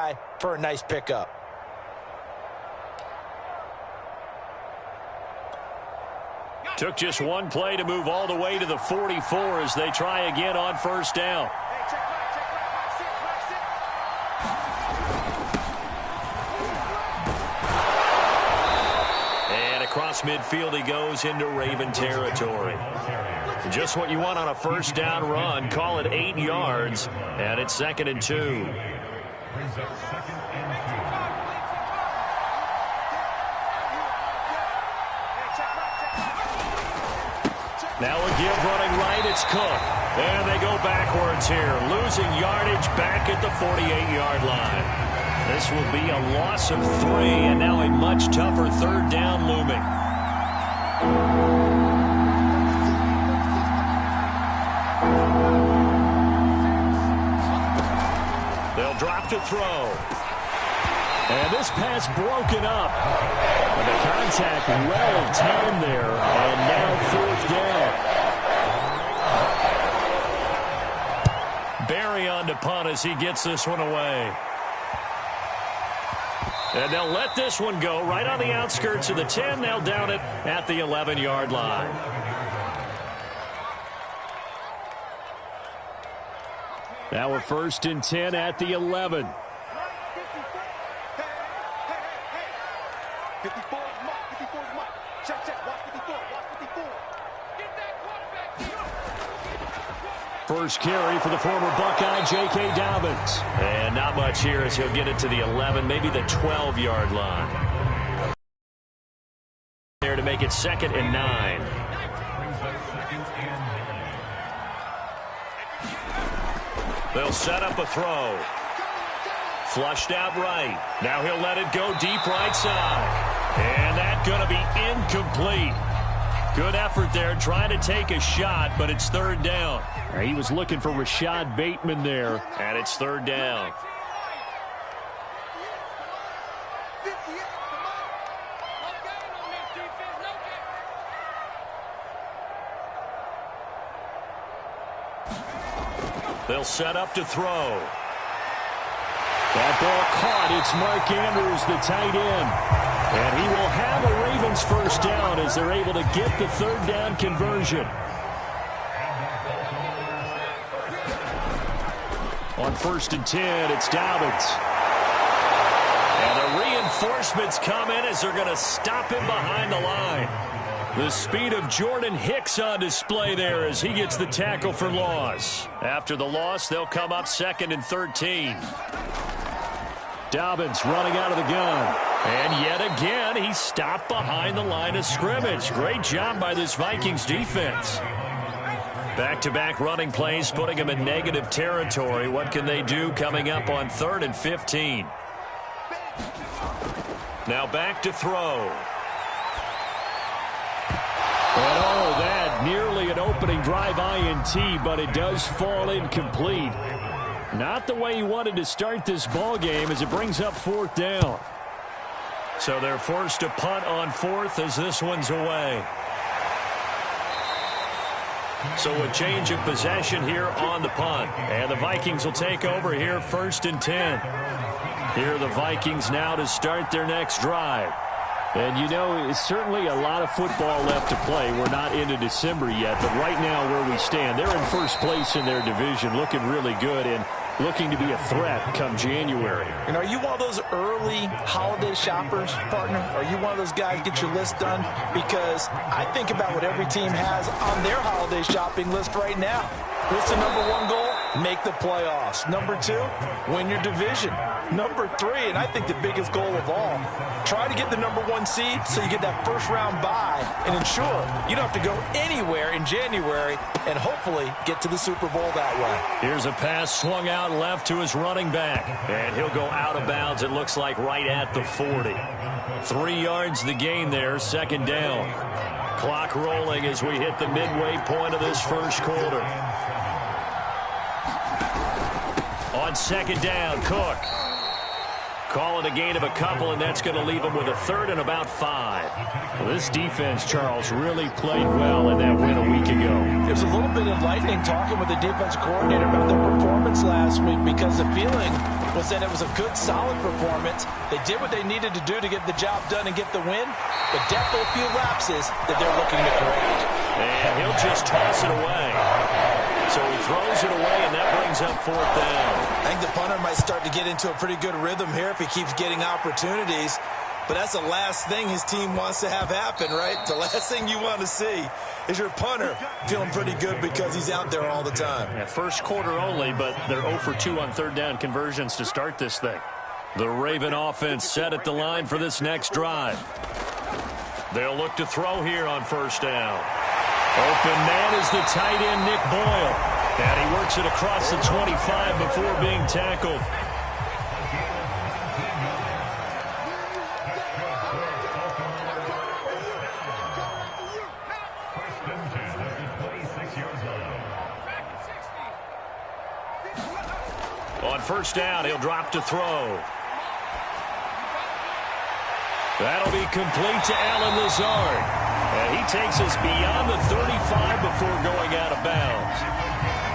guy for a nice pickup. Took just one play to move all the way to the 44 as they try again on first down. And across midfield he goes into Raven territory. Just what you want on a first down run. Call it 8 yards, and it's 2nd and 2. Now a give running right, it's Cook. And they go backwards here, losing yardage back at the 48-yard line. This will be a loss of 3, and now a much tougher 3rd down looming. They'll drop to throw. And this pass broken up. And the contact well timed there. And now 4th down. Barry on to punt as he gets this one away. And they'll let this one go right on the outskirts of the 10. They'll down it at the 11-yard line. Now a 1st and 10 at the 11. First carry for the former Buckeye, J.K. Dobbins. And not much here as he'll get it to the 11, maybe the 12-yard line. There to make it 2nd and 9. They'll set up a throw. Flushed out right. Now he'll let it go deep right side. And that's going to be incomplete. Good effort there, trying to take a shot, but it's 3rd down. He was looking for Rashad Bateman there, and it's 3rd down. They'll set up to throw. That ball caught. It's Mark Andrews, the tight end. And he will have a Ravens first down as they're able to get the 3rd down conversion. On 1st and 10, it's Dobbins. And the reinforcements come in as they're going to stop him behind the line. The speed of Jordan Hicks on display there as he gets the tackle for loss. After the loss, they'll come up 2nd and 13. Dobbins running out of the gun. And yet again, he stopped behind the line of scrimmage. Great job by this Vikings defense. Back-to-back running plays, putting them in negative territory. What can they do coming up on 3rd and 15? Now back to throw. And oh, that nearly an opening drive INT, but it does fall incomplete. Not the way he wanted to start this ball game as it brings up 4th down. So they're forced to punt on 4th as this one's away. So a change of possession here on the punt. And the Vikings will take over here 1st and 10. Here are the Vikings now to start their next drive. And, you know, it's certainly a lot of football left to play. We're not into December yet, but right now where we stand, they're in first place in their division, looking really good and looking to be a threat come January. And are you one of those early holiday shoppers, partner? Are you one of those guys get your list done? Because I think about what every team has on their holiday shopping list right now. What's the number 1 goal? Make the playoffs. Number 2, win your division. Number 3, and I think the biggest goal of all, try to get the number 1 seed so you get that first-round bye and ensure you don't have to go anywhere in January and hopefully get to the Super Bowl that way. Here's a pass swung out left to his running back, and he'll go out of bounds, it looks like, right at the 40. 3 yards the gain there, 2nd down. Clock rolling as we hit the midway point of this first quarter. On 2nd down, Cook. Call it a gain of a couple, and that's going to leave them with a 3rd and about 5. Well, this defense, Charles, really played well in that win a week ago. It was a little bit enlightening talking with the defense coordinator about their performance last week because the feeling Well, said it was a good, solid performance. They did what they needed to do to get the job done and get the win, but definitely a few lapses that they're looking to correct. And he'll just toss it away. So he throws it away, and that brings up 4th down. I think the punter might start to get into a pretty good rhythm here if he keeps getting opportunities. But that's the last thing his team wants to have happen, right? The last thing you want to see is your punter feeling pretty good because he's out there all the time. Yeah, first quarter only, but they're 0 for 2 on 3rd down conversions to start this thing. The Raven offense set at the line for this next drive. They'll look to throw here on 1st down. Open man is the tight end, Nick Boyle. And he works it across the 25 before being tackled. On 1st down, he'll drop to throw. That'll be complete to Alan Lazard. And he takes us beyond the 35 before going out of bounds.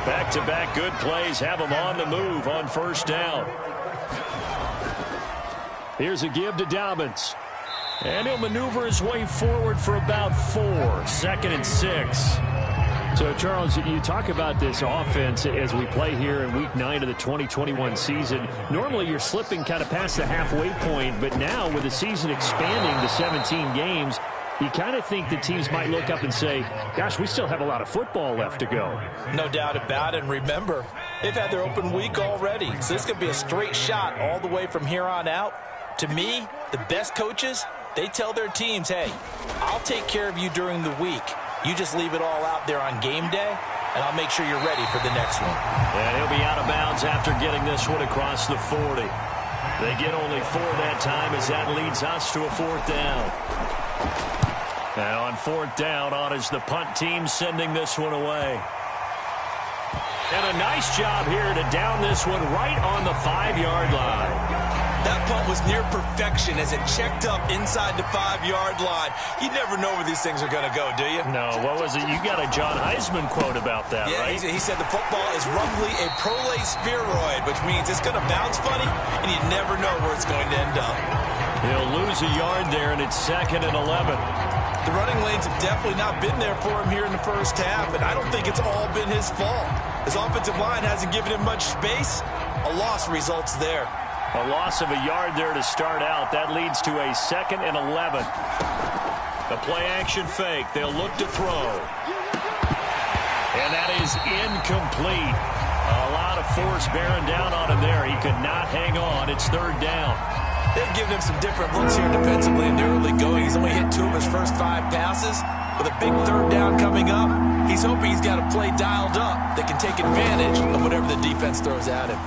Back-to-back good plays have him on the move on 1st down. Here's a give to Dobbins. And he'll maneuver his way forward for about 4. 2nd and 6. So, Charles, you talk about this offense as we play here in Week 9 of the 2021 season. Normally, you're slipping kind of past the halfway point, but now with the season expanding to 17 games, you kind of think the teams might look up and say, gosh, we still have a lot of football left to go. No doubt about it. And remember, they've had their open week already, so this could be a straight shot all the way from here on out. To me, the best coaches, they tell their teams, hey, I'll take care of you during the week. You just leave it all out there on game day, and I'll make sure you're ready for the next one. And he'll be out of bounds after getting this one across the 40. They get only 4 that time as that leads us to a 4th down. And on 4th down, on is the punt team sending this one away. And a nice job here to down this one right on the 5-yard line. That punt was near perfection as it checked up inside the 5-yard line. You never know where these things are going to go, do you? No, what was it? You got a John Heisman quote about that, yeah, right? He said the football is roughly a prolate spheroid, which means it's going to bounce funny, and you never know where it's going to end up. He'll lose a yard there, and it's 2nd and 11. The running lanes have definitely not been there for him here in the first half, and I don't think it's all been his fault. His offensive line hasn't given him much space. A loss results there. A loss of a yard there to start out. That leads to a 2nd and 11. The play-action fake. They'll look to throw. And that is incomplete. A lot of force bearing down on him there. He could not hang on. It's 3rd down. They've given him some different looks here defensively in the early going. He's only hit 2 of his first 5 passes. With a big 3rd down coming up, he's hoping he's got a play dialed up that can take advantage of whatever the defense throws at him.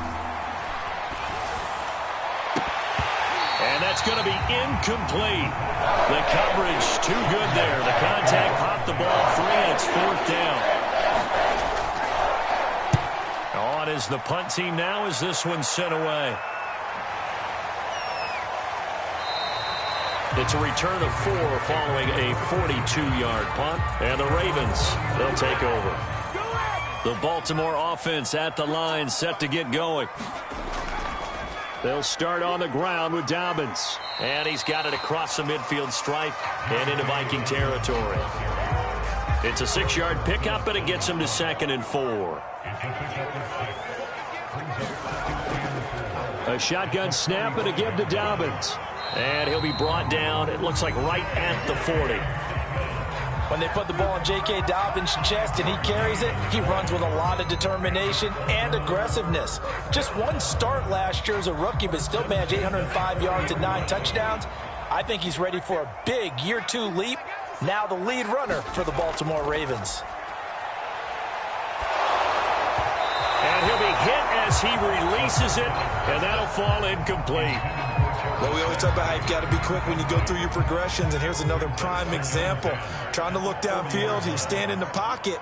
And that's going to be incomplete. The coverage too good there. The contact popped the ball free, and it's 4th down. On is the punt team now as this one's sent away. It's a return of 4 following a 42-yard punt. And the Ravens, they'll take over. The Baltimore offense at the line, set to get going. They'll start on the ground with Dobbins. And he's got it across the midfield stripe and into Viking territory. It's a 6-yard pickup, and it gets him to 2nd and 4. A shotgun snap and a give to Dobbins. And he'll be brought down, it looks like right at the 40. When they put the ball in J.K. Dobbins' chest and he carries it, he runs with a lot of determination and aggressiveness. Just one start last year as a rookie, but still managed 805 yards and 9 touchdowns. I think he's ready for a big year 2 leap. Now the lead runner for the Baltimore Ravens. And he'll be hit as he releases it, and that'll fall incomplete. Well, we always talk about how you've got to be quick when you go through your progressions, and here's another prime example. Trying to look downfield, he's standing in the pocket,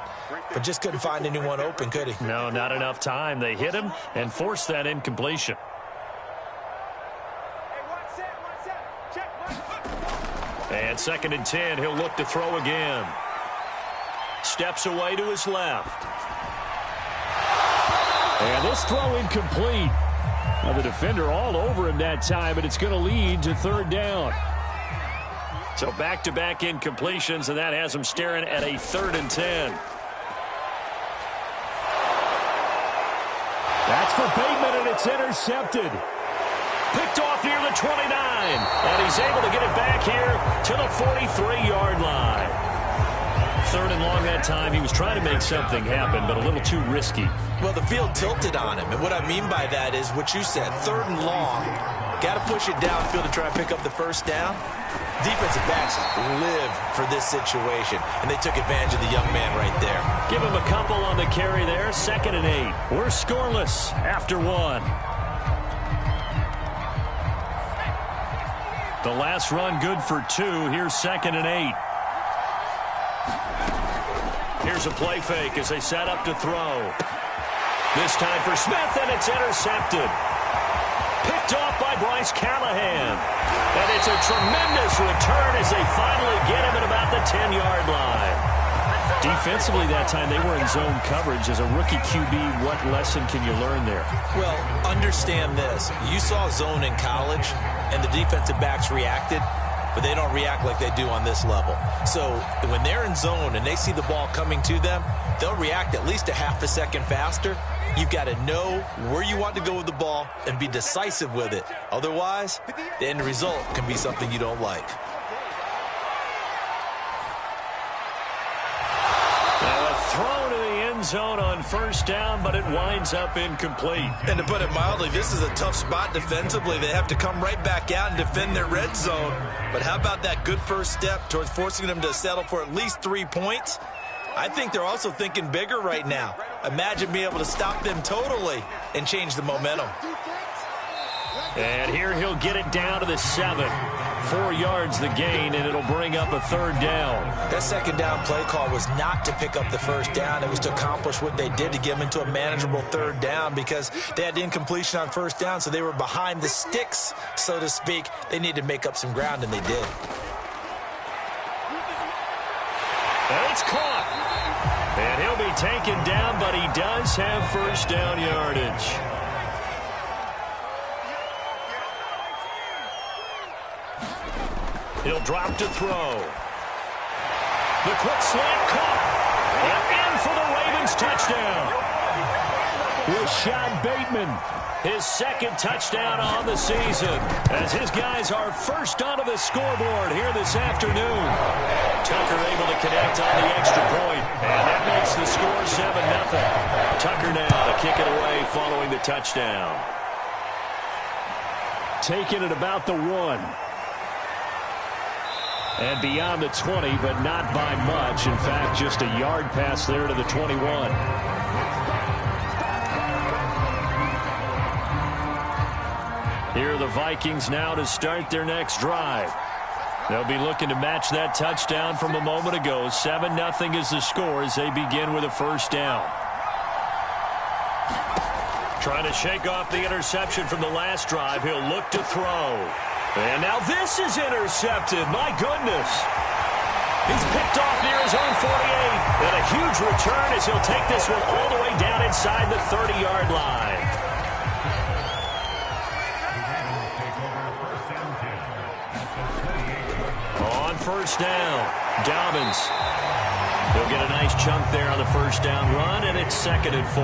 but just couldn't find anyone open, could he? No, not enough time. They hit him and forced that incompletion. And 2nd and 10, he'll look to throw again. Steps away to his left. And this throw incomplete. Now the defender all over him that time, and it's going to lead to third down. So back-to-back incompletions, and that has him staring at a 3rd and 10. That's for Bateman, and it's intercepted. Picked off near the 29, and he's able to get it back here to the 43-yard line. 3rd and long that time. He was trying to make something happen, but a little too risky. Well, the field tilted on him, and what I mean by that is what you said, 3rd and long. Got to push it downfield to try and pick up the first down. Defensive backs live for this situation, and they took advantage of the young man right there. Give him a couple on the carry there. 2nd and 8. We're scoreless after 1. The last run good for 2. Here's 2nd and 8. Here's a play fake as they set up to throw. This time for Smith, and it's intercepted. Picked off by Bryce Callahan. And it's a tremendous return as they finally get him at about the 10-yard line. Defensively that time, they were in zone coverage. As a rookie QB, what lesson can you learn there? Well, understand this. You saw zone in college, and the defensive backs reacted, but they don't react like they do on this level. So when they're in zone and they see the ball coming to them, they'll react at least a half a second faster. You've got to know where you want to go with the ball and be decisive with it. Otherwise, the end result can be something you don't like. Throw to the end zone on 1st down, but it winds up incomplete. And to put it mildly, this is a tough spot defensively. They have to come right back out and defend their red zone. But how about that good first step towards forcing them to settle for at least 3 points? I think they're also thinking bigger right now. Imagine being able to stop them totally and change the momentum. And here he'll get it down to the 7. 4 yards the gain, and it'll bring up a 3rd down. That 2nd down play call was not to pick up the 1st down. It was to accomplish what they did to get them into a manageable 3rd down because they had incompletion on 1st down, so they were behind the sticks, so to speak. They needed to make up some ground, and they did. And it's caught. And he'll be taken down, but he does have 1st down yardage. He'll drop to throw. The quick slant caught. And in for the Ravens touchdown. Rashad Bateman. His 2nd touchdown on the season as his guys are first onto the scoreboard here this afternoon. Tucker able to connect on the extra point, and that makes the score 7-0. Tucker now to kick it away following the touchdown. Taking it about the 1. And beyond the 20, but not by much. In fact, just a yard pass there to the 21. Here are the Vikings now to start their next drive. They'll be looking to match that touchdown from a moment ago. 7-0 is the score as they begin with a 1st down. Trying to shake off the interception from the last drive. He'll look to throw. And now this is intercepted. My goodness. He's picked off near his own 48. And a huge return as he'll take this one all the way down inside the 30-yard line. On 1st down, Dobbins. He'll get a nice chunk there on the 1st down run, and it's 2nd and 4.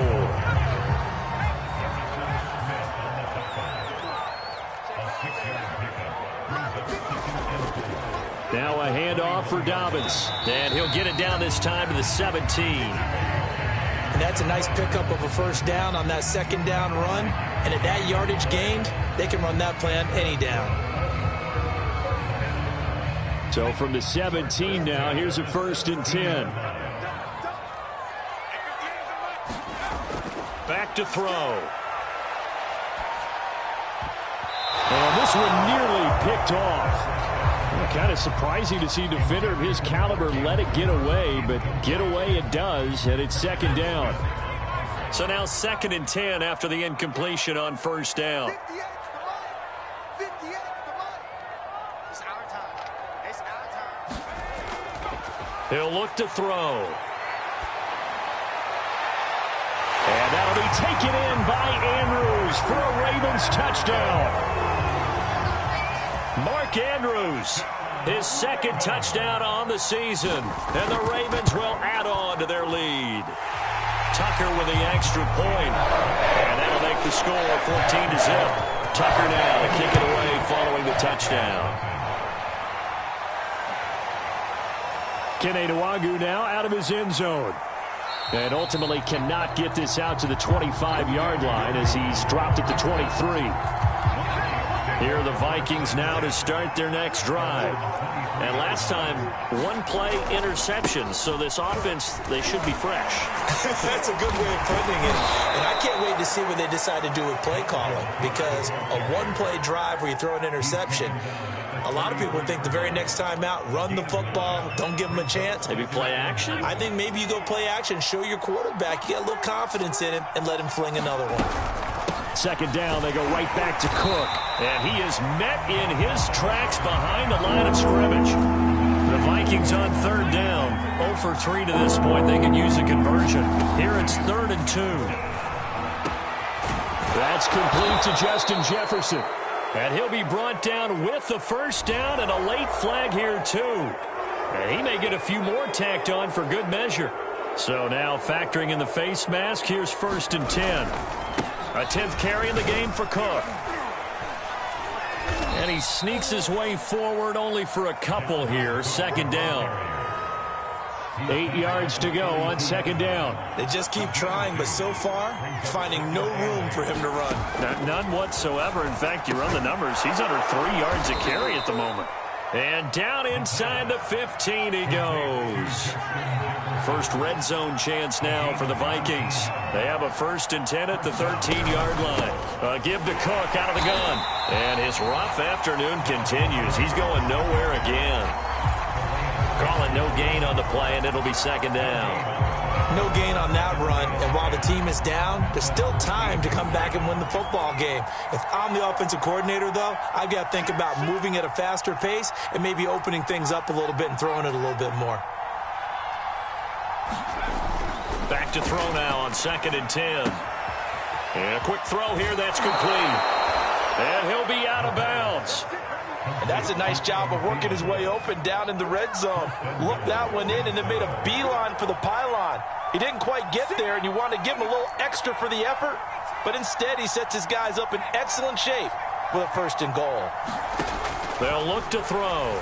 Now a handoff for Dobbins. And he'll get it down this time to the 17. And that's a nice pickup of a 1st down on that 2nd down run. And at that yardage gained, they can run that plan any down. So from the 17 now, here's a 1st and 10. Back to throw. And this one nearly picked off. Kind of surprising to see a defender of his caliber let it get away, but get away it does, and it's 2nd down. So now 2nd and 10 after the incompletion on 1st down. 58, come on. It's our time. It's our time. He'll look to throw. And that'll be taken in by Andrews for a Ravens touchdown. Mark Andrews, his second touchdown on the season, and the Ravens will add on to their lead. Tucker with the extra point, and that'll make the score 14-0. Tucker now to kick it away following the touchdown. Keneduagu now out of his end zone. And ultimately cannot get this out to the 25-yard line as he's dropped it to 23. Here are the Vikings now to start their next drive. And last time, one-play interception. So this offense, they should be fresh. That's a good way of putting it. And I can't wait to see what they decide to do with play calling. Because a one-play drive where you throw an interception, a lot of people think the very next time out, run the football, don't give them a chance. Maybe play action? I think maybe you go play action, show your quarterback, you get a little confidence in him, and let him fling another one. Second down, they go right back to Cook. And he is met in his tracks behind the line of scrimmage. The Vikings on third down. 0 for 3 to this point. They can use a conversion. Here it's 3rd and 2. That's complete to Justin Jefferson. And he'll be brought down with the first down and a late flag here too. And he may get a few more tacked on for good measure. So now factoring in the face mask, here's 1st and 10. A 10th carry in the game for Cook. And he sneaks his way forward only for a couple here. 2nd down. 8 yards to go on 2nd down. They just keep trying, but so far, finding no room for him to run. None whatsoever. In fact, you run the numbers. He's under 3 yards a carry at the moment. And down inside the 15 he goes. First red zone chance now for the Vikings. They have a 1st and 10 at the 13-yard line. Give to Cook out of the gun. And his rough afternoon continues. He's going nowhere again. Calling no gain on the play, and it'll be 2nd down. No gain on that run, and while the team is down, there's still time to come back and win the football game. If I'm the offensive coordinator, though, I've got to think about moving at a faster pace and maybe opening things up a little bit and throwing it a little bit more. Back to throw now on 2nd and 10. And a quick throw here, that's complete. And he'll be out of bounds. And that's a nice job of working his way open down in the red zone. Looked that one in and then made a beeline for the pylon. He didn't quite get there, and you want to give him a little extra for the effort. But instead, he sets his guys up in excellent shape with a 1st and goal. They'll look to throw.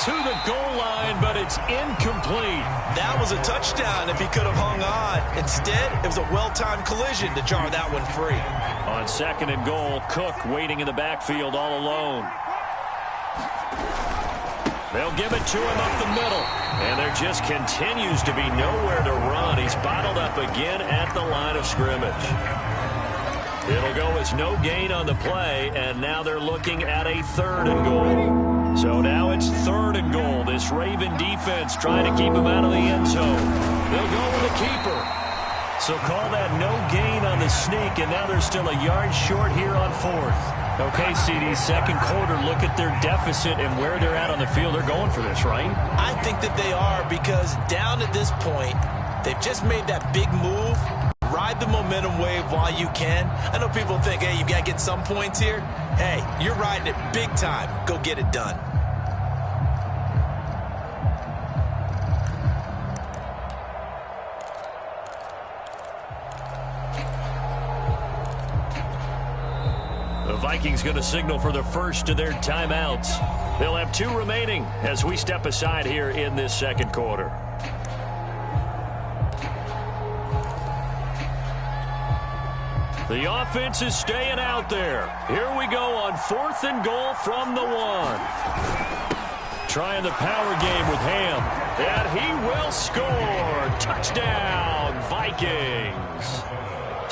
To the goal line, but it's incomplete. That was a touchdown if he could have hung on. Instead, it was a well-timed collision to jar that one free. On 2nd and goal, Cook waiting in the backfield all alone. They'll give it to him up the middle. And there just continues to be nowhere to run. He's bottled up again at the line of scrimmage. It'll go as no gain on the play, and now they're looking at a 3rd and goal. So now it's 3rd and goal. This Raven defense trying to keep him out of the end zone. They'll go with the keeper. So call that no gain on the sneak, and now they're still a yard short here on 4th. Okay, CD, 2nd quarter, look at their deficit and where they're at on the field. They're going for this, right? I think that they are, because down at this point, they've just made that big move. Ride the momentum wave while you can. I know people think, hey, you got to get some points here. Hey, you're riding it big time. Go get it done. The Vikings going to signal for the first of their timeouts. They'll have 2 remaining as we step aside here in this 2nd quarter. The offense is staying out there. Here we go on 4th and goal from the 1. Trying the power game with Ham. And he will score. Touchdown, Vikings.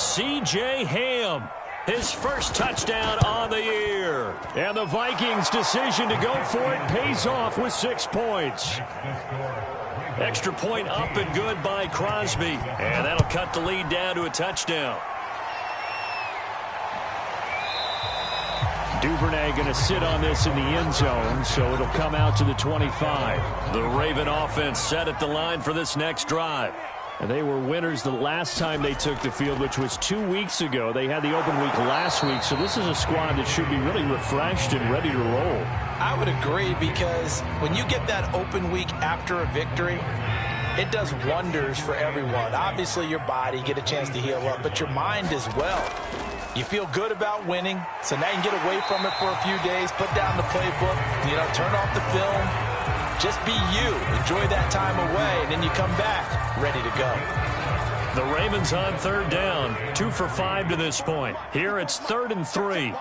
C.J. Ham, his first touchdown on the year. And the Vikings' decision to go for it pays off with 6 points. Extra point up and good by Crosby. And that'll cut the lead down to a touchdown. Duvernay going to sit on this in the end zone, so it'll come out to the 25. The Raven offense set at the line for this next drive. And they were winners the last time they took the field, which was 2 weeks ago. They had the open week last week, so this is a squad that should be really refreshed and ready to roll. I would agree, because when you get that open week after a victory, it does wonders for everyone. Obviously, your body, get a chance to heal up, but your mind as well. You feel good about winning, so now you can get away from it for a few days, put down the playbook, turn off the film. Just be you. Enjoy that time away, and then you come back ready to go. The Ravens on third down, 2 for 5 to this point. Here it's 3rd and 3.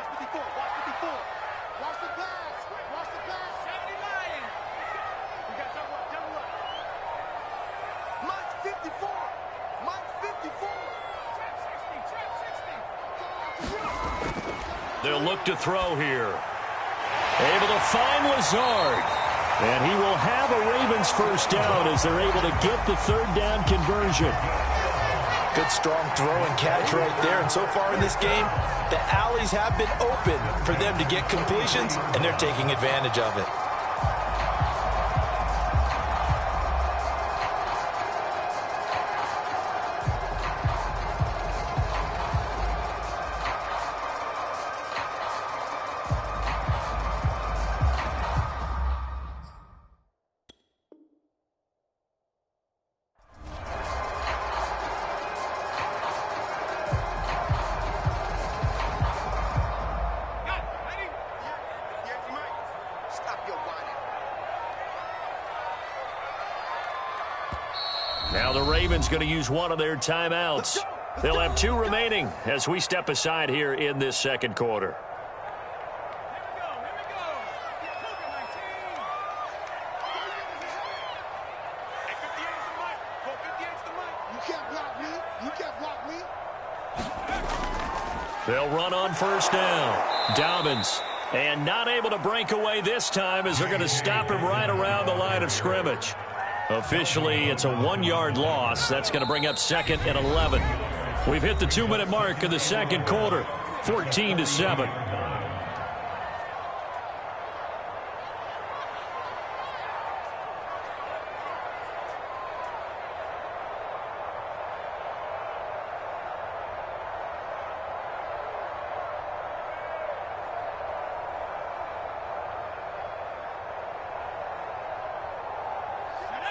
They'll look to throw here. Able to find Lazard. And he will have a Ravens first down as they're able to get the third down conversion. Good strong throw and catch right there. And so far in this game, the alleys have been open for them to get completions, and they're taking advantage of it. Now the Ravens going to use one of their timeouts. They'll have 2 remaining as we step aside here in this second quarter. They'll run on first down. Dobbins. And not able to break away this time as they're going to stop him right around the line of scrimmage. Officially, it's a 1-yard loss. That's going to bring up 2nd and 11. We've hit the 2-minute mark of the second quarter, 14-7.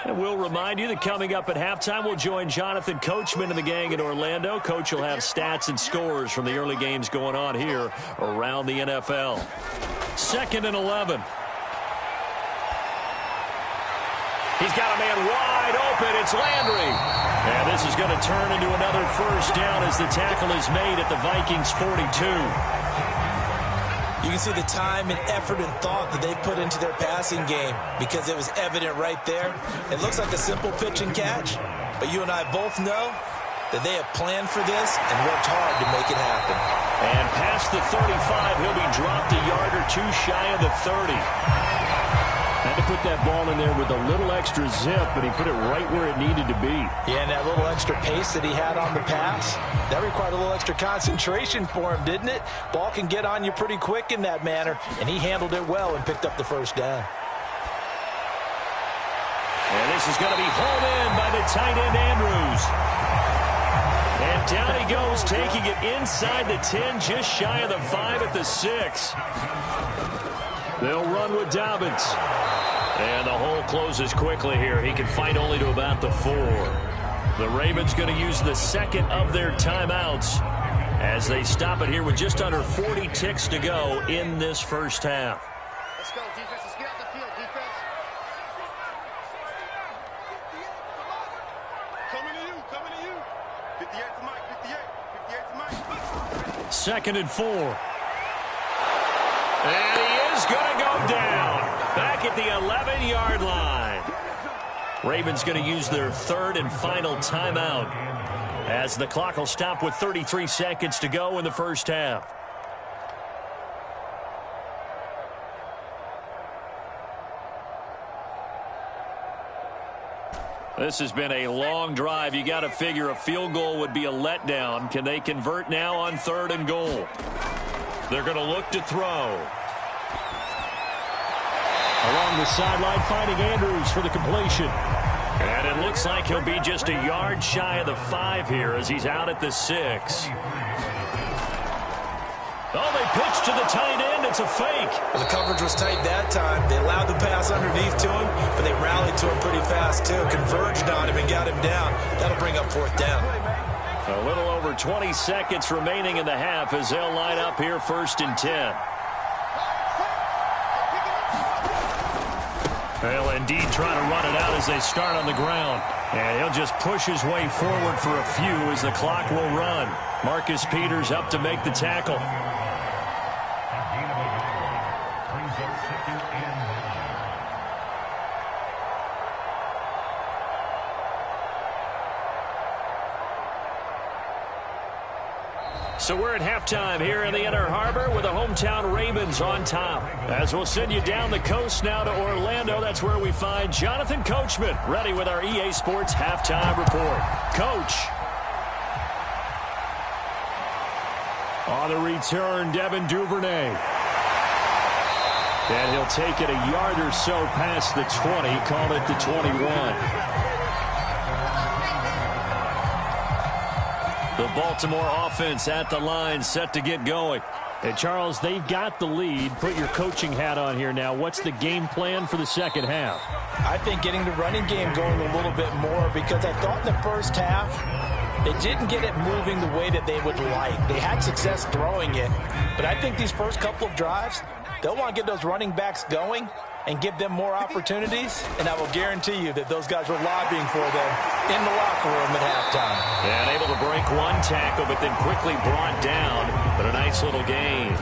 And we'll remind you that coming up at halftime, we'll join Jonathan Coachman and the gang in Orlando. Coach will have stats and scores from the early games going on here around the NFL. 2nd and 11. He's got a man wide open. It's Landry. And this is going to turn into another first down as the tackle is made at the Vikings 42. You can see the time and effort and thought that they put into their passing game because it was evident right there. It looks like a simple pitch and catch, but you and I both know that they have planned for this and worked hard to make it happen. And past the 35, he'll be dropped a yard or 2 shy of the 30. Had to put that ball in there with a little extra zip, but he put it right where it needed to be. Yeah, and that little extra pace that he had on the pass, that required a little extra concentration for him, didn't it? Ball can get on you pretty quick in that manner, and he handled it well and picked up the first down. And this is going to be hauled in by the tight end, Andrews. And down he goes, taking it inside the 10, just shy of the 5 at the 6. They'll run with Dobbins. And the hole closes quickly here. He can fight only to about the 4. The Ravens going to use the 2nd of their timeouts as they stop it here with just under 40 ticks to go in this first half. Let's go, defense. Let's get out the field, defense. Coming to you, coming to you. 58 to Mike, 58 to Mike. 2nd and 4. And he is going to go down back at the 11-yard line. Ravens going to use their 3rd and final timeout as the clock will stop with 33 seconds to go in the first half. This has been a long drive. You got to figure a field goal would be a letdown. Can they convert now on 3rd and goal? They're going to look to throw. Along the sideline, finding Andrews for the completion. And it looks like he'll be just a yard shy of the 5 here as he's out at the 6. Oh, they pitch to the tight end. It's a fake. Well, the coverage was tight that time. They allowed the pass underneath to him, but they rallied to him pretty fast, too. Converged on him and got him down. That'll bring up 4th down. A little over 20 seconds remaining in the half as they'll line up here 1st and 10. They'll indeed try to run it out as they start on the ground. And he'll just push his way forward for a few as the clock will run. Marcus Peters up to make the tackle. So we're at halftime here in the Inner Harbor with the hometown Ravens on top. As we'll send you down the coast now to Orlando, that's where we find Jonathan Coachman ready with our EA Sports halftime report. Coach. On the return, Devin Duvernay. And he'll take it a yard or so past the 20, call it the 21. The Baltimore offense at the line, set to get going. And Charles, they've got the lead. Put your coaching hat on here now. What's the game plan for the second half? I think getting the running game going a little bit more, because I thought in the first half they didn't get it moving the way that they would like. They had success throwing it, but I think these first couple of drives, they'll want to get those running backs going and give them more opportunities, and I will guarantee you that those guys were lobbying for them in the locker room at halftime. And able to break one tackle, but then quickly brought down, but a nice little gain.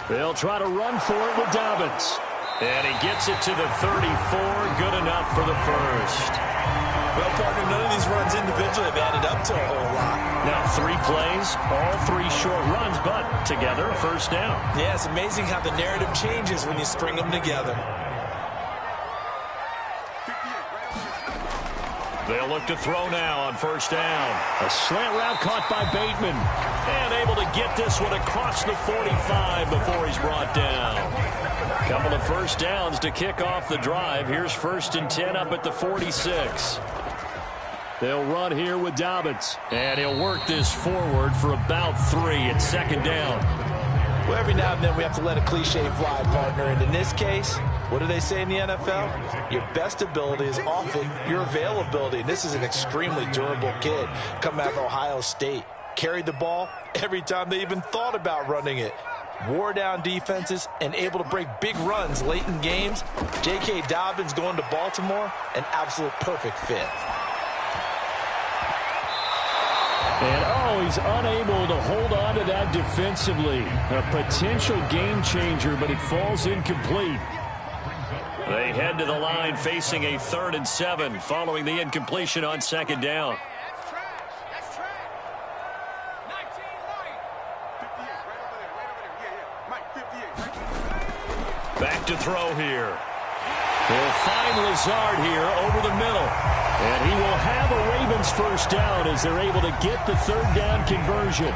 They'll try to run for it with Dobbins. And he gets it to the 34, good enough for the first. Well, partner, none of these runs individually have added up to a whole lot. Now 3 plays, all 3 short runs, but together a first down. Yeah, it's amazing how the narrative changes when you string them together. They'll look to throw now on first down. A slant route caught by Bateman. And able to get this one across the 45 before he's brought down. Couple of first downs to kick off the drive. Here's 1st and 10 up at the 46. They'll run here with Dobbins. And he'll work this forward for about 3 at 2nd down. Well, every now and then we have to let a cliche fly, partner. And in this case, what do they say in the NFL? Your best ability is often your availability. And this is an extremely durable kid coming out of Ohio State. Carried the ball every time they even thought about running it. Wore down defenses and able to break big runs late in games. J.K. Dobbins going to Baltimore, an absolute perfect fit. And, oh, he's unable to hold on to that defensively. A potential game changer, but it falls incomplete. They head to the line facing a 3rd and 7 following the incompletion on 2nd down. That's trash. 19 right. 58, right over there. Yeah. Mike, 58. Back to throw here. He'll find Lazard here over the middle. And he will have a Ravens first down as they're able to get the 3rd down conversion.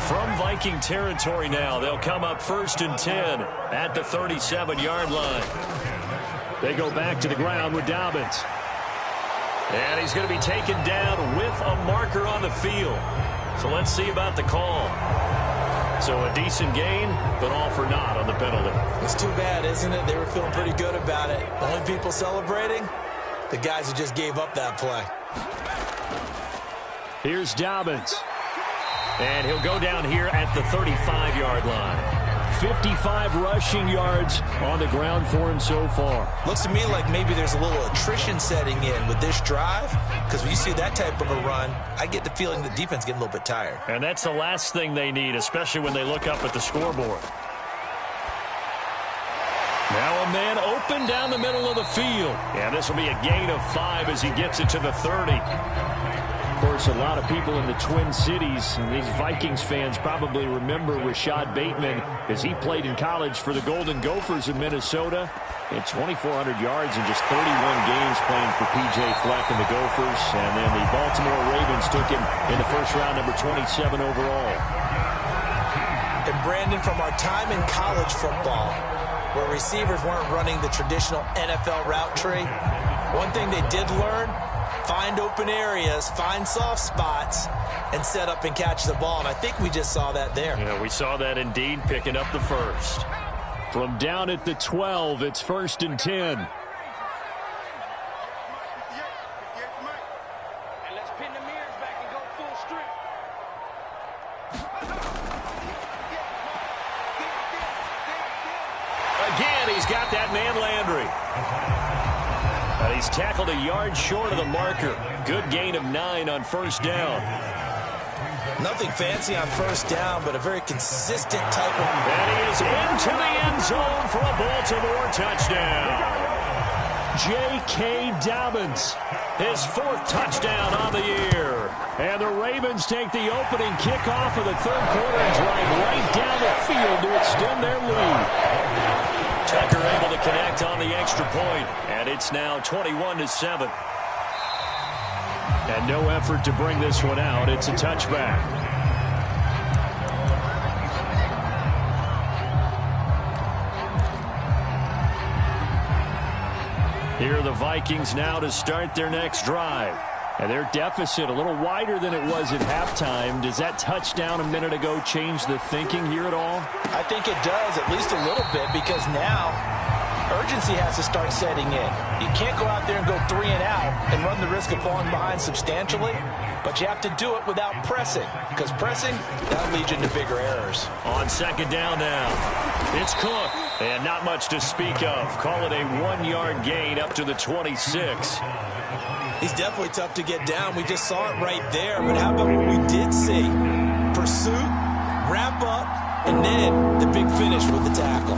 From Viking territory now, they'll come up 1st and 10 at the 37-yard line. They go back to the ground with Dobbins. And he's going to be taken down with a marker on the field. So let's see about the call. So a decent gain, but all for naught on the penalty. It's too bad, isn't it? They were feeling pretty good about it. The only people celebrating, the guys who just gave up that play. Here's Dobbins. And he'll go down here at the 35-yard line. 55 rushing yards on the ground for him so far. Looks to me like maybe there's a little attrition setting in with this drive, because when you see that type of a run, I get the feeling the defense getting a little bit tired. And that's the last thing they need, especially when they look up at the scoreboard. Now a man open down the middle of the field. And this will be a gain of 5 as he gets it to the 30. Of course, a lot of people in the Twin Cities, and these Vikings fans probably remember Rashad Bateman as he played in college for the Golden Gophers in Minnesota. Had 2,400 yards in just 31 games playing for P.J. Fleck and the Gophers. And then the Baltimore Ravens took him in the first round, number 27 overall. And Brandon, from our time in college football, where receivers weren't running the traditional NFL route tree, one thing they did learn, find open areas, find soft spots, and set up and catch the ball. And I think we just saw that there. Yeah, we saw that indeed, picking up the first. From down at the 12, it's 1st and 10. Again, he's got that man Landry. He's tackled a yard short of the marker. Good gain of 9 on 1st down. Nothing fancy on 1st down, but a very consistent type of... And he is into the end zone for a Baltimore touchdown. J.K. Dobbins, his 4th touchdown on the year. And the Ravens take the opening kickoff of the 3rd quarter and drive right down the field to extend their lead. Tucker able to connect on the extra point, and it's now 21-7. And no effort to bring this one out. It's a touchback. Here are the Vikings now to start their next drive. And their deficit a little wider than it was at halftime. Does that touchdown a minute ago change the thinking here at all? I think it does, at least a little bit, because now urgency has to start setting in. You can't go out there and go 3 and out and run the risk of falling behind substantially, but you have to do it without pressing, because pressing, that'll lead you into bigger errors. On 2nd down now, it's Cook, and not much to speak of. Call it a 1-yard gain up to the 26. He's definitely tough to get down. We just saw it right there. But how about what we did see? Pursuit, wrap up, and then the big finish with the tackle.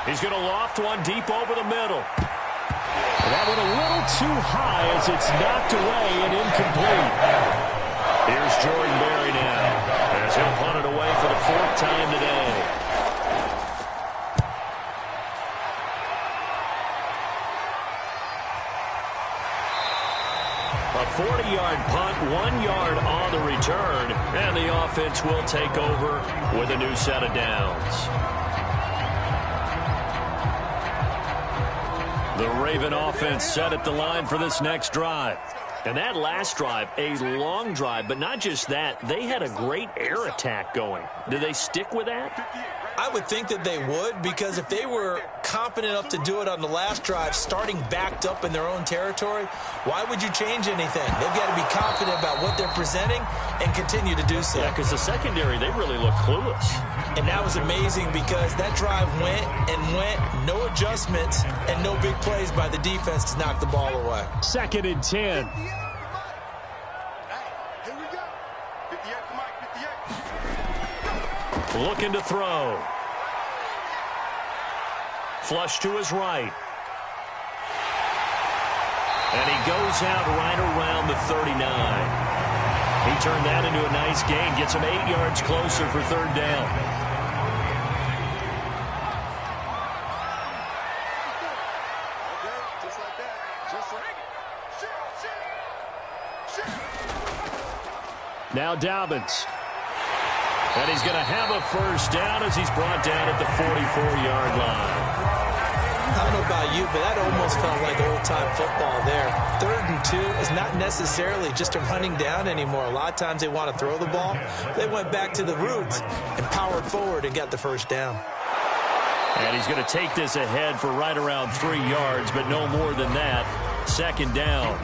He's going to loft one deep over the middle. That one a little too high as it's knocked away and incomplete. Here's Jordan Berry now as he'll punt it away for the 4th time today. A 40-yard punt, 1 yard on the return, and the offense will take over with a new set of downs. The Raven offense set at the line for this next drive. And that last drive, a long drive, but not just that, they had a great air attack going. Do they stick with that? I would think that they would, because if they were competent enough to do it on the last drive, starting backed up in their own territory, why would you change anything? They've got to be confident about what they're presenting and continue to do so. Yeah, because the secondary, they really look clueless. And that was amazing because that drive went and went, no adjustments, and no big plays by the defense to knock the ball away. 2nd and 10. Looking to throw. Flush to his right. And he goes out right around the 39. He turned that into a nice gain. Gets him 8 yards closer for 3rd down. Now Dobbins. And he's going to have a 1st down as he's brought down at the 44-yard line. I don't know about you, but that almost felt like old-time football there. 3rd and 2 is not necessarily just a running down anymore. A lot of times they want to throw the ball. They went back to the roots and powered forward and got the 1st down. And he's going to take this ahead for right around 3 yards, but no more than that. 2nd down.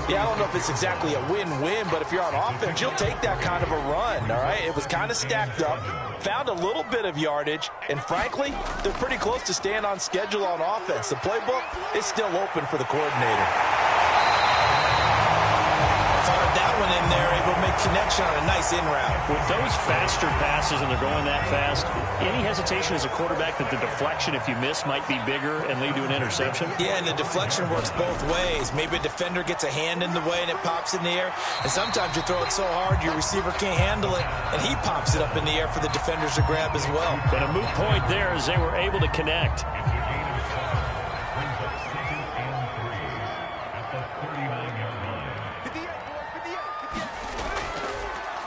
Yeah, I don't know if it's exactly a win-win, but if you're on offense, you'll take that kind of a run, all right? It was kind of stacked up, found a little bit of yardage, and frankly, they're pretty close to staying on schedule on offense. The playbook is still open for the coordinator. Fired that one in there, able to make connection on a nice in route. With those faster passes and they're going that fast, any hesitation as a quarterback that the deflection, if you miss, might be bigger and lead to an interception? Yeah, and the deflection works both ways. Maybe a defender gets a hand in the way and it pops in the air, and sometimes you throw it so hard your receiver can't handle it, and he pops it up in the air for the defenders to grab as well. But a moot point there as they were able to connect.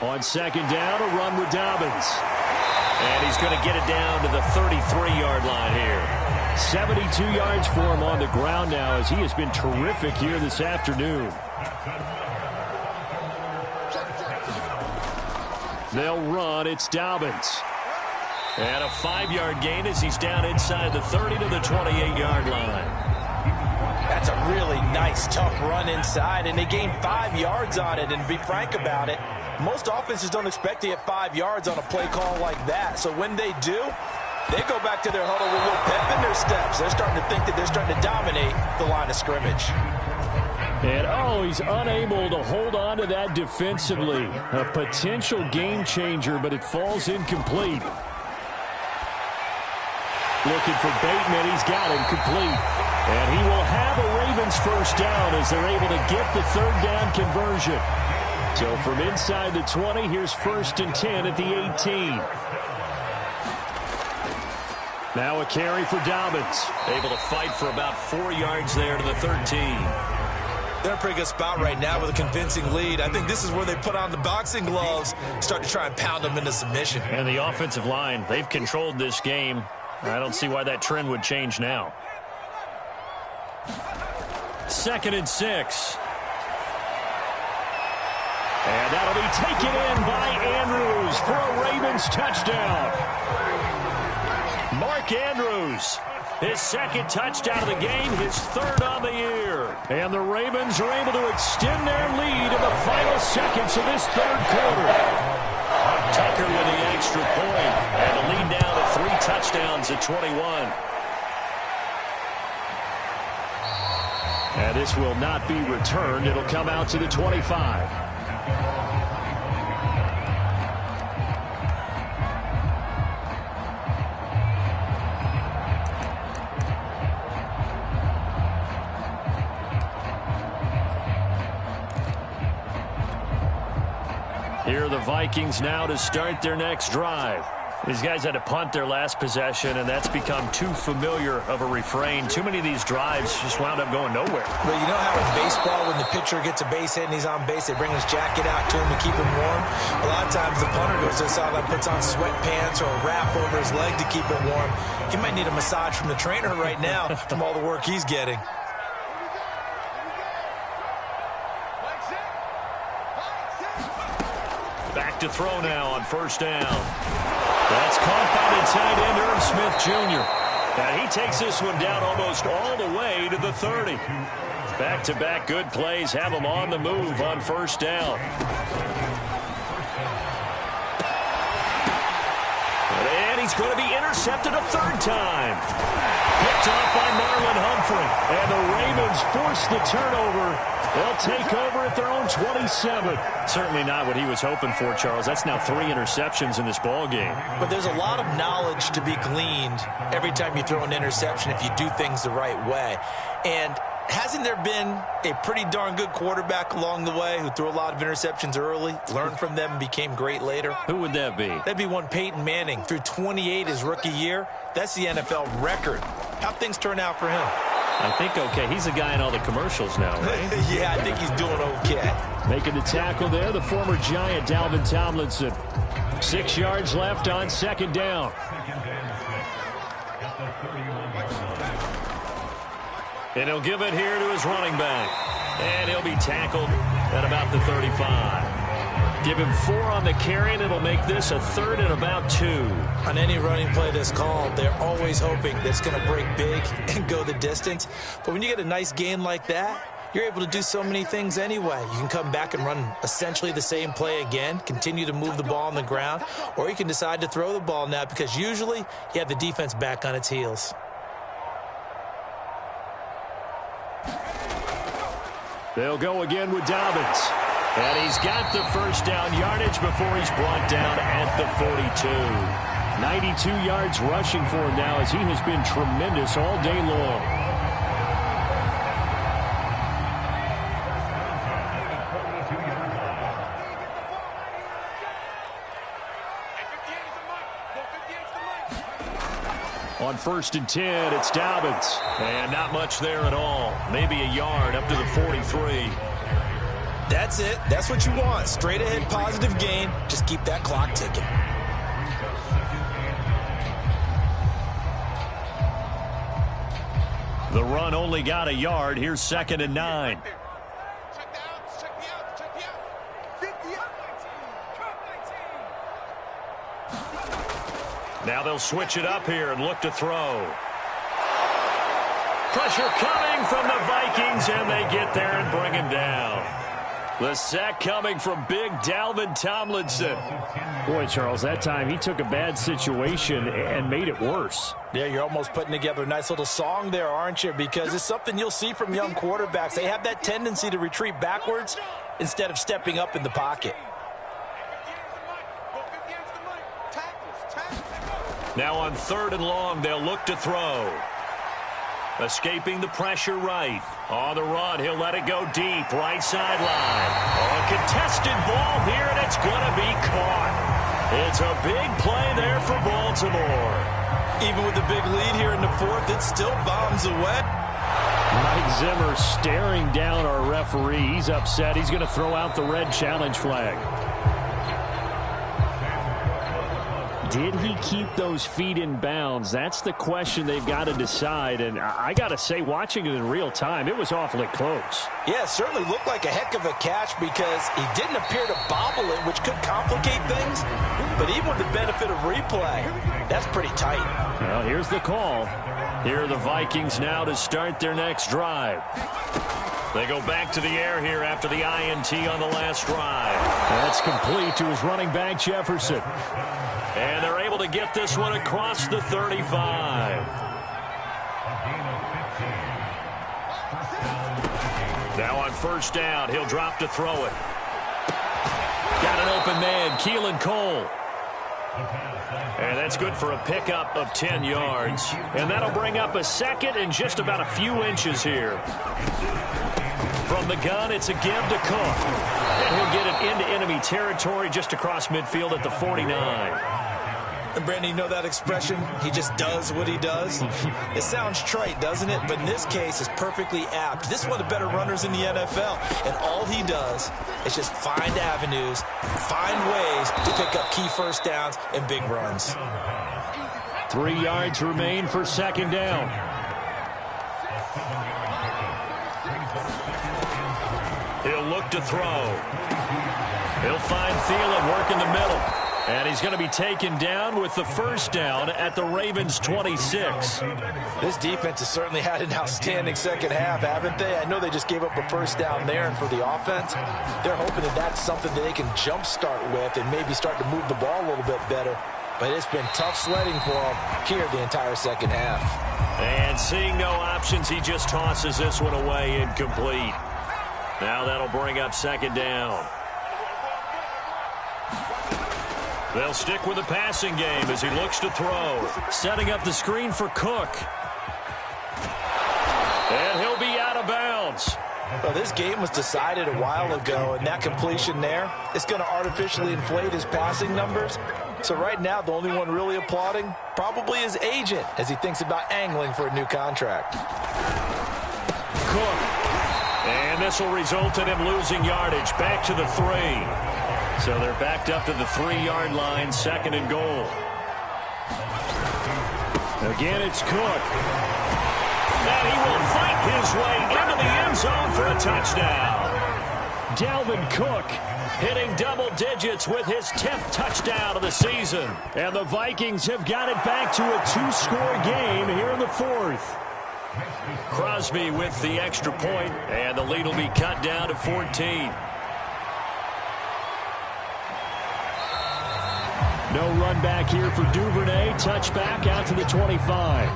On second down, a run with Dobbins. And he's going to get it down to the 33-yard line here. 72 yards for him on the ground now as he has been terrific here this afternoon. They'll run. It's Dobbins. And a 5-yard gain as he's down inside the 30 to the 28-yard line. That's a really nice, tough run inside, and they gained 5 yards on it. And to be frank about it, most offenses don't expect to get 5 yards on a play call like that. So when they do, they go back to their huddle with a little pep in their steps. They're starting to think that they're starting to dominate the line of scrimmage. And, he's unable to hold on to that defensively. A potential game changer, but it falls incomplete. Looking for Bateman. He's got him complete. And he will have a Ravens first down as they're able to get the third down conversion. So from inside the 20, here's 1st and 10 at the 18. Now a carry for Dobbins. Able to fight for about 4 yards there to the 13. They're in a pretty good spot right now with a convincing lead. I think this is where they put on the boxing gloves, start to try and pound them into submission. And the offensive line, they've controlled this game. I don't see why that trend would change now. 2nd and 6. And that'll be taken in by Andrews for a Ravens touchdown. Mark Andrews, his 2nd touchdown of the game, his 3rd on the year. And the Ravens are able to extend their lead in the final seconds of this 3rd quarter. Tucker with the extra point, and the lead down to 3 touchdowns at 21. And this will not be returned. It'll come out to the 25. Here are the Vikings now to start their next drive. These guys had to punt their last possession, and that's become too familiar of a refrain. Too many of these drives just wound up going nowhere. But you know how in baseball, when the pitcher gets a base hit and he's on base, they bring his jacket out to him to keep him warm? A lot of times the punter goes to the sideline, puts on sweatpants or a wrap over his leg to keep it warm. He might need a massage from the trainer right now from all the work he's getting. Back to throw now on 1st down. That's caught by the tight end, Irv Smith Jr. And he takes this one down almost all the way to the 30. Back-to-back good plays have him on the move on 1st down. And he's going to be intercepted a 3rd time. Picked off by Marlon Humphrey. And the Ravens force the turnover. They'll take over at their own 27. Certainly not what he was hoping for, Charles. That's now 3 interceptions in this ball game. But there's a lot of knowledge to be gleaned every time you throw an interception if you do things the right way. And hasn't there been a pretty darn good quarterback along the way who threw a lot of interceptions early, learned from them, and became great later? Who would that be? That'd be one Peyton Manning. Threw 28 his rookie year. That's the NFL record. How'd things turn out for him? I think okay. He's a guy in all the commercials now, right? Yeah, I think he's doing okay. Making the tackle there, the former Giant Dalvin Tomlinson. 6 yards left on 2nd down. And he'll give it here to his running back. And he'll be tackled at about the 35. Give him 4 on the carry, and it'll make this a 3rd and about 2. On any running play that's called, they're always hoping that it's going to break big and go the distance. But when you get a nice gain like that, you're able to do so many things anyway. You can come back and run essentially the same play again, continue to move the ball on the ground, or you can decide to throw the ball now because usually you have the defense back on its heels. They'll go again with Dobbins. And he's got the 1st down yardage before he's brought down at the 42. 92 yards rushing for him now as he has been tremendous all day long. On 1st and 10, it's Dobbins. And not much there at all. Maybe a yard up to the 43. That's it. That's what you want. Straight ahead positive gain. Just keep that clock ticking. The run only got a yard. Here's 2nd and 9. Check the outs. Check the outs. Check the outs. 50 out. Now they'll switch it up here and look to throw. Pressure coming from the Vikings, and they get there and bring him down. The sack coming from big Dalvin Tomlinson. Boy, Charles, that time he took a bad situation and made it worse. Yeah, you're almost putting together a nice little song there, aren't you? Because it's something you'll see from young quarterbacks. They have that tendency to retreat backwards instead of stepping up in the pocket. Now on 3rd and long, they'll look to throw. Escaping the pressure right. On the run, he'll let it go deep. Right sideline. A contested ball here, and it's going to be caught. It's a big play there for Baltimore. Even with the big lead here in the 4th, it still bombs away. Mike Zimmer staring down our referee. He's upset. He's going to throw out the red challenge flag. Did he keep those feet in bounds? That's the question they've got to decide. And I got to say, watching it in real time, it was awfully close. Yeah, it certainly looked like a heck of a catch because he didn't appear to bobble it, which could complicate things. But even with the benefit of replay, that's pretty tight. Well, here's the call. Here are the Vikings now to start their next drive. They go back to the air here after the INT on the last drive. That's complete to his running back, Jefferson. And they're able to get this one across the 35. Now on 1st down, he'll drop to throw it. Got an open man, Keelan Cole. And that's good for a pickup of 10 yards. And that'll bring up a 2nd and just about a few inches here. From the gun, it's a give to Cook. And he'll get it into enemy territory just across midfield at the 49. And Brandon, you know that expression? He just does what he does? It sounds trite, doesn't it? But in this case, it's perfectly apt. This is one of the better runners in the NFL. And all he does is just find avenues, find ways to pick up key 1st downs and big runs. 3 yards remain for 2nd down. He'll look to throw. He'll find Thielen working the middle. And he's going to be taken down with the 1st down at the Ravens' 26. This defense has certainly had an outstanding second half, haven't they? I know they just gave up a 1st down there, and for the offense, they're hoping that that's something that they can jumpstart with and maybe start to move the ball a little bit better. But it's been tough sledding for them here the entire second half. And seeing no options, he just tosses this one away incomplete. Now that'll bring up 2nd down. They'll stick with the passing game as he looks to throw. Setting up the screen for Cook. And he'll be out of bounds. Well, this game was decided a while ago, and that completion there is going to artificially inflate his passing numbers. So right now, the only one really applauding probably his agent as he thinks about angling for a new contract. Cook. And this will result in him losing yardage. Back to the 3. So they're backed up to the 3-yard line, 2nd and goal. Again, it's Cook. And he will fight his way into the end zone for a touchdown. Dalvin Cook hitting double digits with his 10th touchdown of the season. And the Vikings have got it back to a 2-score game here in the 4th. Crosby with the extra point, and the lead will be cut down to 14. No run back here for Duvernay. Touchback out to the 25.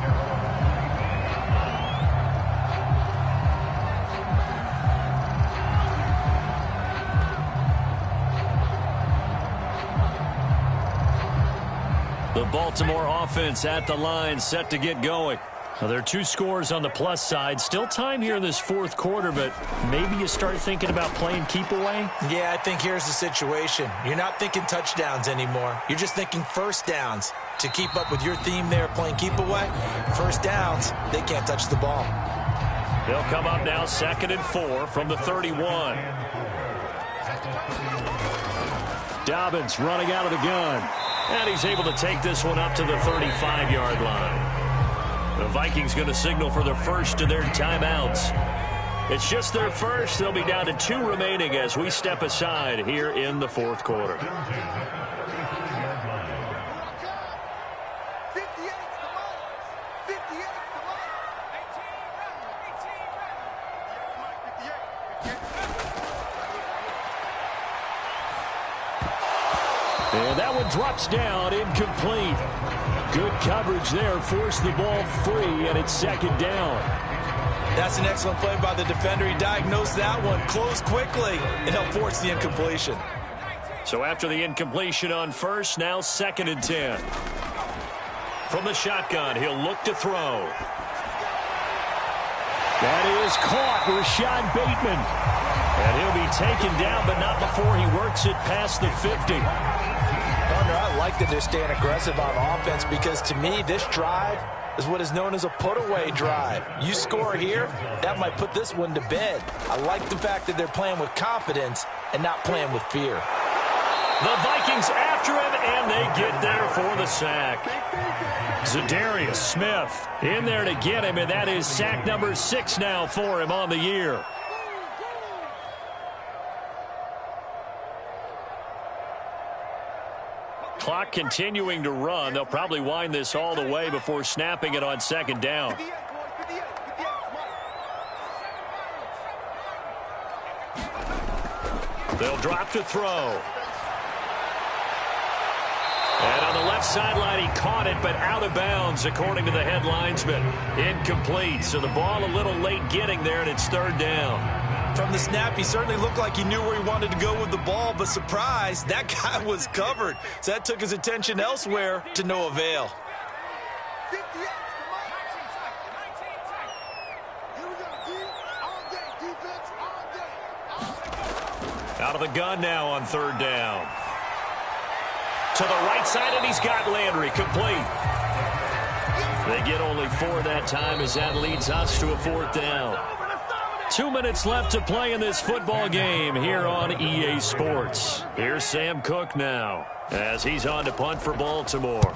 The Baltimore offense at the line, set to get going. Now, there are 2 scores on the plus side. Still time here in this 4th quarter, but maybe you start thinking about playing keep away? Yeah, I think here's the situation. You're not thinking touchdowns anymore. You're just thinking 1st downs. To keep up with your theme there, playing keep away, 1st downs, they can't touch the ball. They'll come up now 2nd and 4 from the 31. Dobbins running out of the gun. And he's able to take this one up to the 35-yard line. The Vikings going to signal for the first of their timeouts. It's just their first. They'll be down to 2 remaining as we step aside here in the fourth quarter. And that one drops down, incomplete. Good coverage there, forced the ball free, and it's second down. That's an excellent play by the defender. He diagnosed that one, closed quickly, and helped force the incompletion. So after the incompletion on first, now 2nd and 10. From the shotgun, he'll look to throw. That is caught, Rashad Bateman. And he'll be taken down, but not before he works it past the 50. Partner, I like that they're staying aggressive on offense because to me, this drive is what is known as a put-away drive. You score here, that might put this one to bed. I like the fact that they're playing with confidence and not playing with fear. The Vikings after him, and they get there for the sack. Zadarius Smith in there to get him, and that is sack number 6 now for him on the year. Clock continuing to run. They'll probably wind this all the way before snapping it on 2nd down. They'll drop to throw. And on the left sideline, he caught it, but out of bounds, according to the head linesman. Incomplete, so the ball a little late getting there, and it's 3rd down. From the snap, he certainly looked like he knew where he wanted to go with the ball, but surprise, that guy was covered. So that took his attention elsewhere to no avail. Out of the gun now on 3rd down. To the right side, and he's got Landry complete. They get only 4 that time as that leads us to a 4th down. 2 minutes left to play in this football game here on EA Sports. Here's Sam Cook now as he's on to punt for Baltimore.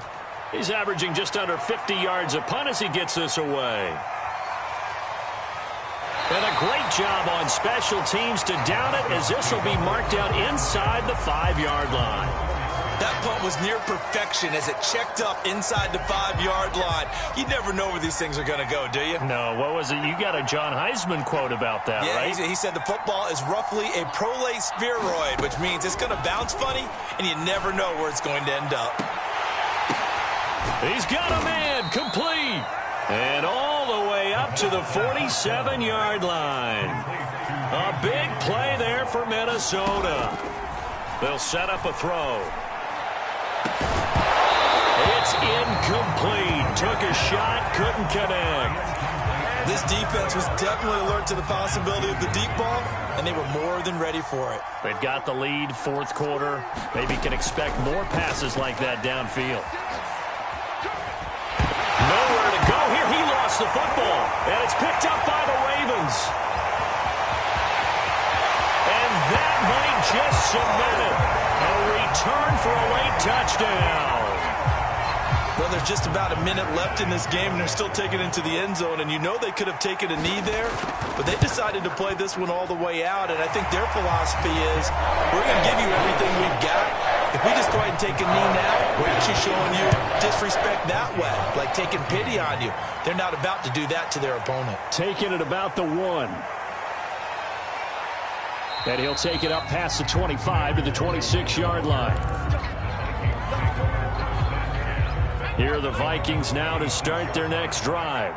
He's averaging just under 50 yards a punt as he gets this away. And a great job on special teams to down it as this will be marked out inside the 5-yard line. That punt was near perfection as it checked up inside the 5-yard line. You never know where these things are going to go, do you? No, what was it? You got a John Heisman quote about that, right? Yeah, he said the football is roughly a prolate spheroid, which means it's going to bounce funny, and you never know where it's going to end up. He's got a man complete. And all the way up to the 47-yard line. A big play there for Minnesota. They'll set up a throw. It's incomplete. Took a shot, couldn't connect. This defense was definitely alert to the possibility of the deep ball, and they were more than ready for it. They've got the lead, 4th quarter. Maybe can expect more passes like that downfield. Nowhere to go here. He lost the football, and it's picked up by the Ravens. And that might just cement it. A return for a late touchdown. Well, there's just about a minute left in this game, and they're still taking it into the end zone. And you know they could have taken a knee there, but they decided to play this one all the way out. And I think their philosophy is, we're going to give you everything we've got. If we just go ahead and take a knee now, we're actually showing you disrespect that way, like taking pity on you. They're not about to do that to their opponent. Taking it about the 1. And he'll take it up past the 25 to the 26-yard line. Here are the Vikings now to start their next drive.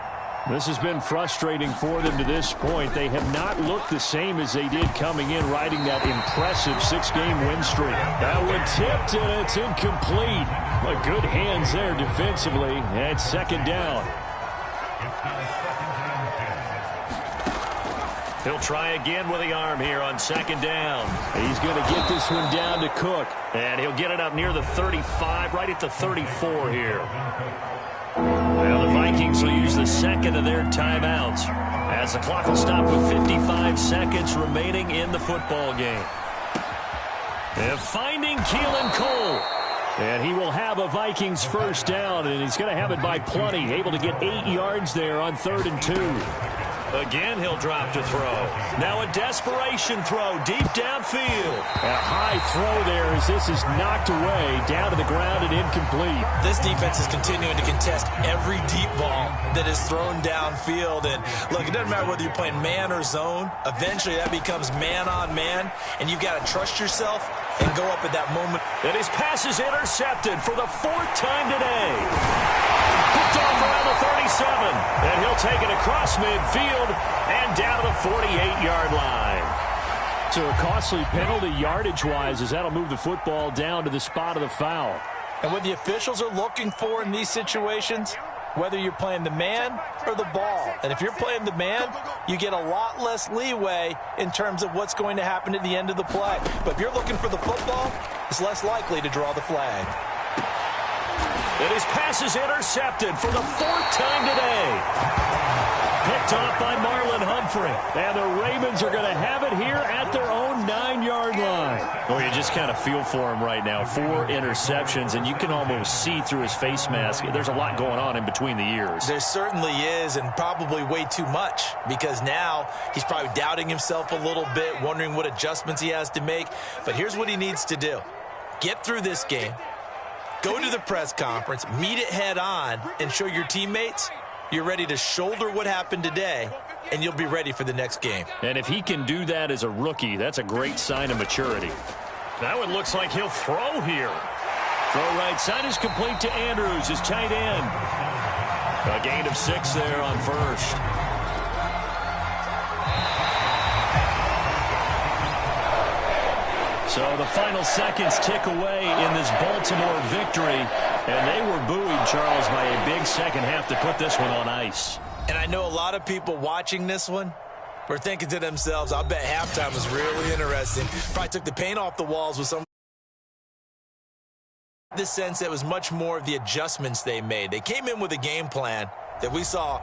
This has been frustrating for them to this point. They have not looked the same as they did coming in, riding that impressive 6-game win streak. That one tipped, and it's incomplete. But good hands there defensively, and 2nd down. He'll try again with the arm here on 2nd down. He's going to get this one down to Cook. And he'll get it up near the 35, right at the 34 here. Now the Vikings will use the 2nd of their timeouts as the clock will stop with 55 seconds remaining in the football game. And finding Keelan Cole. And he will have a Vikings first down, and he's going to have it by plenty. Able to get 8 yards there on 3rd and 2. Again, he'll drop to throw. Now a desperation throw deep downfield. A high throw there as this is knocked away down to the ground and incomplete. This defense is continuing to contest every deep ball that is thrown downfield. And look, it doesn't matter whether you're playing man or zone. Eventually that becomes man on man, and you've got to trust yourself and go up at that moment. And his pass is intercepted for the 4th time today. Picked off around the 37, and he'll take it across midfield and down to the 48-yard line. So a costly penalty yardage-wise as that'll move the football down to the spot of the foul. And what the officials are looking for in these situations, whether you're playing the man or the ball. And if you're playing the man, you get a lot less leeway in terms of what's going to happen at the end of the play. But if you're looking for the football, it's less likely to draw the flag. And his pass is intercepted for the 4th time today. Picked off by Marlon Humphrey. And the Ravens are going to have it here at their own 9-yard line. Well, you just kind of feel for him right now. 4 interceptions, and you can almost see through his face mask. There's a lot going on in between the ears. There certainly is, and probably way too much, because now he's probably doubting himself a little bit, wondering what adjustments he has to make. But here's what he needs to do. Get through this game. Go to the press conference, meet it head on, and show your teammates you're ready to shoulder what happened today, and you'll be ready for the next game. And if he can do that as a rookie, that's a great sign of maturity. Now it looks like he'll throw here. Throw right side is complete to Andrews, his tight end. A gain of 6 there on 1st. So the final seconds tick away in this Baltimore victory. And they were buoyed, Charles, by a big second half to put this one on ice. And I know a lot of people watching this one were thinking to themselves, I bet halftime was really interesting. Probably took the paint off the walls with some. This sense that was much more of the adjustments they made. They came in with a game plan that we saw